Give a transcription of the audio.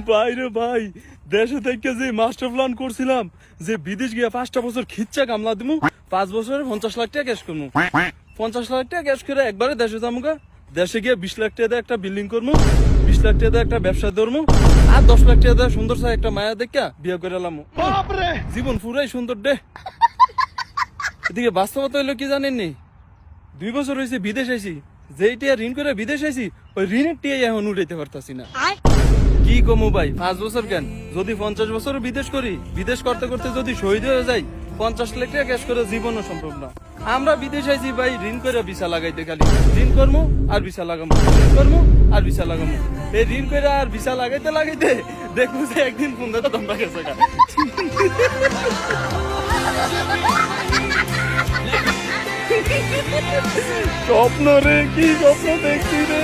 ভাই রে ভাই, দেশে থেকে যে মাস্টার প্ল্যান করছিলাম যে বিদেশ গিয়ে 5টা বছর খিচ্চা কামলা দিমু, 5 বছরে 50 লাখ টাকা ক্যাশ করবো। 50 লাখ টাকা ক্যাশ করে একবারে দেশে যাবো। দেশে গিয়ে 20 লাখ টাকা দিয়ে একটা বিল্ডিং করবো, 20 লাখ টাকা দিয়ে একটা ব্যবসা ধরবো, আর 10 লাখ টাকা দিয়ে সুন্দর চাই একটা মায়া দেখা বিয়ে করে এলাম। জীবন পুরাই সুন্দর দে। এদিকে বাস্তবতা হইলো কি জানেননি, 2 বছর হয়েছে বিদেশ আইছি, যেইটা ঋণ করে বিদেশ আইছি ওই ঋণের টিয়াই এখন উঠাইতে পারতাছি না। কি কমু ভাই, 5 বছর কেন, যদি 50 বছর বিদেশ করি, বিদেশ করতে করতে যদি শহীদ হয়ে যাই, 50 লাখ টাকা ক্যাশ করে জীবনও সম্ভব না। আমরা বিদেশ আইছি ভাই ঋণ করে ভিসা লাগাইতে, খালি ঋণ করবো আর ভিসা লাগামো, ঋণ করবো আর ভিসা লাগামো। এই ঋণ করে আর ভিসা লাগাইতে লাগাইতে দেখবো যে একদিন ফোনটা দম্বা গেছে। স্বপ্ন রে, কি স্বপ্ন দেখছি রে,